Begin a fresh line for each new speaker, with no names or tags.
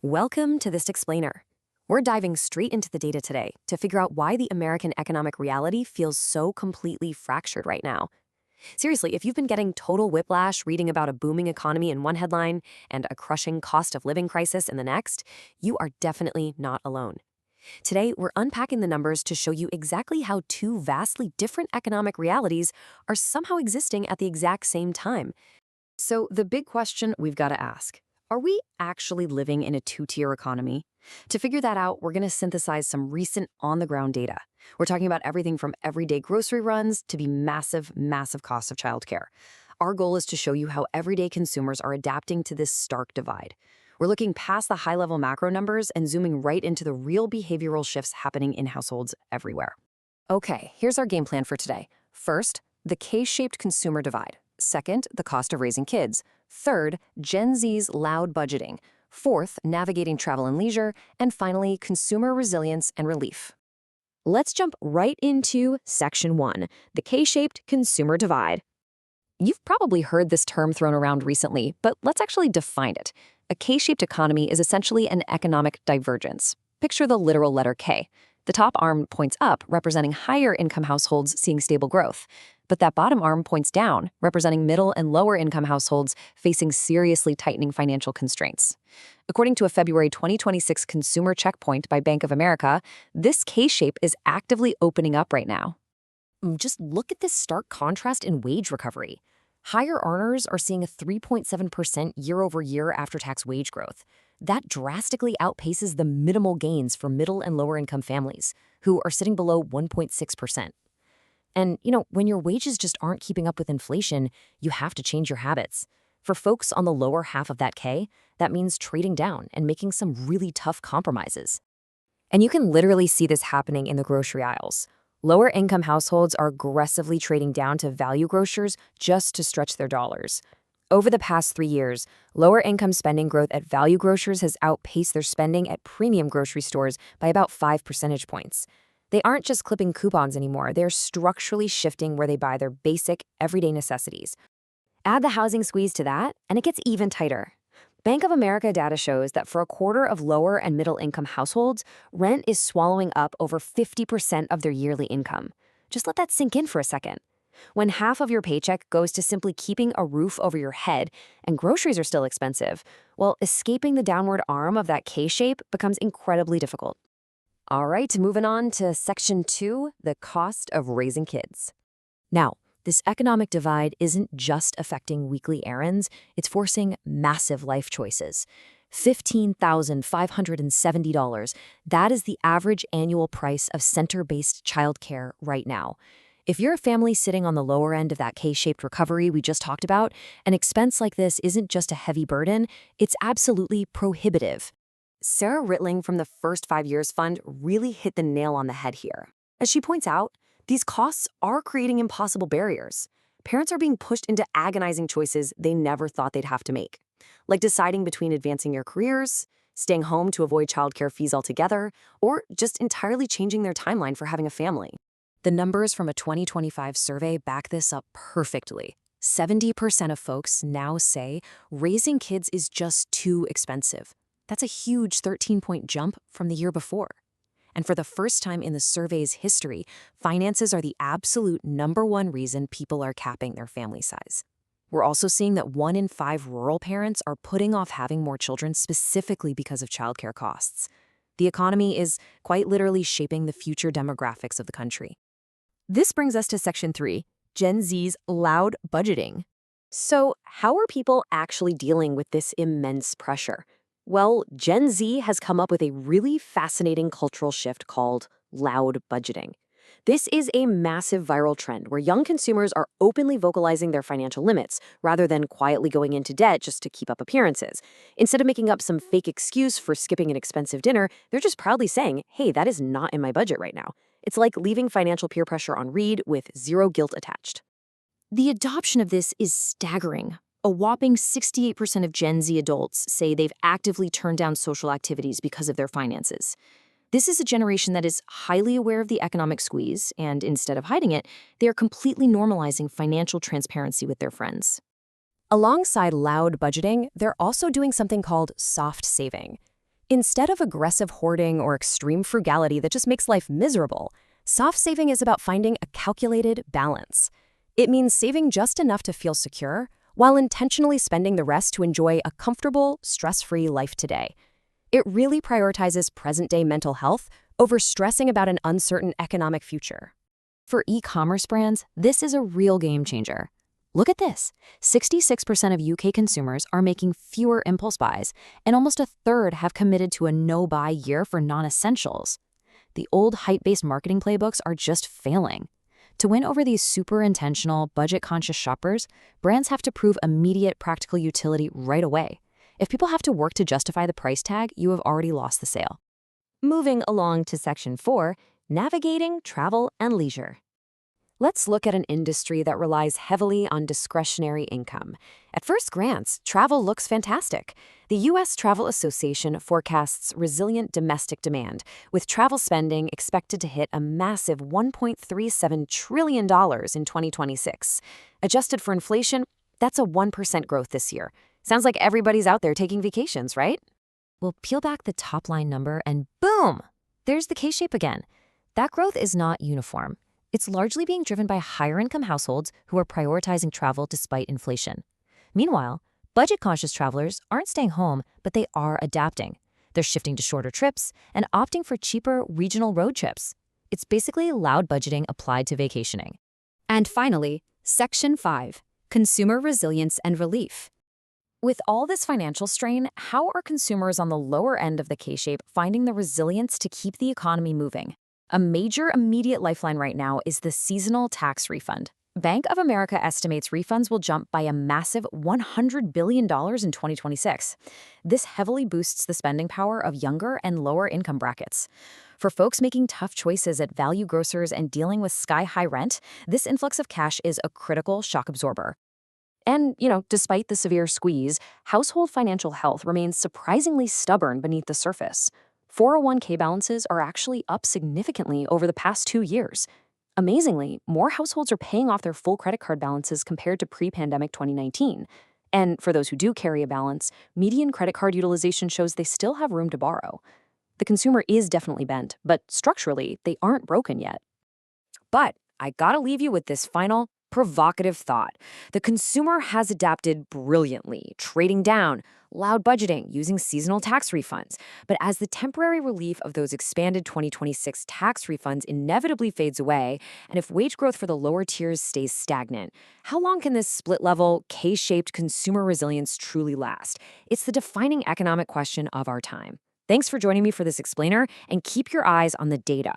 Welcome to this explainer. We're diving straight into the data today to figure out why the American economic reality feels so completely fractured right now. Seriously, if you've been getting total whiplash reading about a booming economy in one headline and a crushing cost of living crisis in the next, you are definitely not alone. Today, we're unpacking the numbers to show you exactly how two vastly different economic realities are somehow existing at the exact same time. So, the big question we've got to ask, are we actually living in a two-tier economy? To figure that out, we're going to synthesize some recent on-the-ground data. We're talking about everything from everyday grocery runs to the massive costs of childcare. Our goal is to show you how everyday consumers are adapting to this stark divide. We're looking past the high-level macro numbers and zooming right into the real behavioral shifts happening in households everywhere. Okay, here's our game plan for today. First, the K-shaped consumer divide. Second, the cost of raising kids. Third, Gen Z's loud budgeting. Fourth, navigating travel and leisure. And finally, consumer resilience and relief. Let's jump right into Section 1, the K-shaped consumer divide. You've probably heard this term thrown around recently, but let's actually define it. A K-shaped economy is essentially an economic divergence. Picture the literal letter K. The top arm points up, representing higher-income households seeing stable growth. But that bottom arm points down, representing middle and lower-income households facing seriously tightening financial constraints. According to a February 2026 consumer checkpoint by Bank of America, this K-shape is actively opening up right now. Just look at this stark contrast in wage recovery. Higher earners are seeing a 3.7% year-over-year after-tax wage growth. That drastically outpaces the minimal gains for middle and lower-income families, who are sitting below 1.6%. And, when your wages just aren't keeping up with inflation, you have to change your habits. For folks on the lower half of that K, that means trading down and making some really tough compromises. And you can literally see this happening in the grocery aisles. Lower-income households are aggressively trading down to value grocers just to stretch their dollars. Over the past 3 years, lower-income spending growth at value grocers has outpaced their spending at premium grocery stores by about 5 percentage points. They aren't just clipping coupons anymore, they're structurally shifting where they buy their basic, everyday necessities. Add the housing squeeze to that, and it gets even tighter. Bank of America data shows that for a quarter of lower and middle-income households, rent is swallowing up over 50% of their yearly income. Just let that sink in for a second. When half of your paycheck goes to simply keeping a roof over your head and groceries are still expensive, well, escaping the downward arm of that K-shape becomes incredibly difficult. All right, moving on to Section 2, the cost of raising kids. Now, this economic divide isn't just affecting weekly errands, it's forcing massive life choices. $15,570, that is the average annual price of center-based childcare right now. If you're a family sitting on the lower end of that K-shaped recovery we just talked about, an expense like this isn't just a heavy burden, it's absolutely prohibitive. Sarah Ritling from the First 5 Years Fund really hit the nail on the head here. As she points out, these costs are creating impossible barriers. Parents are being pushed into agonizing choices they never thought they'd have to make, like deciding between advancing their careers, staying home to avoid childcare fees altogether, or just entirely changing their timeline for having a family. The numbers from a 2025 survey back this up perfectly. 70% of folks now say raising kids is just too expensive. That's a huge 13-point jump from the year before. And for the first time in the survey's history, finances are the absolute #1 reason people are capping their family size. We're also seeing that 1 in 5 rural parents are putting off having more children specifically because of childcare costs. The economy is quite literally shaping the future demographics of the country. This brings us to Section 3, Gen Z's loud budgeting. So, how are people actually dealing with this immense pressure? Well, Gen Z has come up with a really fascinating cultural shift called loud budgeting. This is a massive viral trend where young consumers are openly vocalizing their financial limits rather than quietly going into debt just to keep up appearances. Instead of making up some fake excuse for skipping an expensive dinner, they're just proudly saying, hey, that is not in my budget right now. It's like leaving financial peer pressure on read with zero guilt attached. The adoption of this is staggering. A whopping 68% of Gen Z adults say they've actively turned down social activities because of their finances. This is a generation that is highly aware of the economic squeeze, and instead of hiding it, they are completely normalizing financial transparency with their friends. Alongside loud budgeting, they're also doing something called soft saving. Instead of aggressive hoarding or extreme frugality that just makes life miserable, soft saving is about finding a calculated balance. It means saving just enough to feel secure while intentionally spending the rest to enjoy a comfortable, stress-free life today. It really prioritizes present-day mental health over stressing about an uncertain economic future. For e-commerce brands, this is a real game changer. Look at this. 66% of UK consumers are making fewer impulse buys, and almost a third have committed to a no-buy year for non-essentials. The old hype-based marketing playbooks are just failing. To win over these super intentional, budget-conscious shoppers, brands have to prove immediate practical utility right away. If people have to work to justify the price tag, you have already lost the sale. Moving along to Section 4, Navigating Travel and Leisure. Let's look at an industry that relies heavily on discretionary income. At first glance, travel looks fantastic. The U.S. Travel Association forecasts resilient domestic demand, with travel spending expected to hit a massive $1.37 trillion in 2026. Adjusted for inflation, that's a 1% growth this year. Sounds like everybody's out there taking vacations, right? Well, peel back the top-line number and boom! There's the K-shape again. That growth is not uniform. It's largely being driven by higher-income households who are prioritizing travel despite inflation. Meanwhile, budget-conscious travelers aren't staying home, but they are adapting. They're shifting to shorter trips and opting for cheaper regional road trips. It's basically loud budgeting applied to vacationing. And finally, Section 5, Consumer Resilience and Relief. With all this financial strain, how are consumers on the lower end of the K-shape finding the resilience to keep the economy moving? A major immediate lifeline right now is the seasonal tax refund. Bank of America estimates refunds will jump by a massive $100 billion in 2026. This heavily boosts the spending power of younger and lower income brackets. For folks making tough choices at value grocers and dealing with sky-high rent, this influx of cash is a critical shock absorber. And, despite the severe squeeze, household financial health remains surprisingly stubborn beneath the surface. 401k balances are actually up significantly over the past 2 years. Amazingly, more households are paying off their full credit card balances compared to pre-pandemic 2019. And for those who do carry a balance, median credit card utilization shows they still have room to borrow. The consumer is definitely bent, but structurally, they aren't broken yet. But I gotta leave you with this final, provocative thought. The consumer has adapted brilliantly, trading down, loud budgeting, using seasonal tax refunds. But as the temporary relief of those expanded 2026 tax refunds inevitably fades away, and if wage growth for the lower tiers stays stagnant, how long can this split-level, K-shaped consumer resilience truly last? It's the defining economic question of our time. Thanks for joining me for this explainer, and keep your eyes on the data.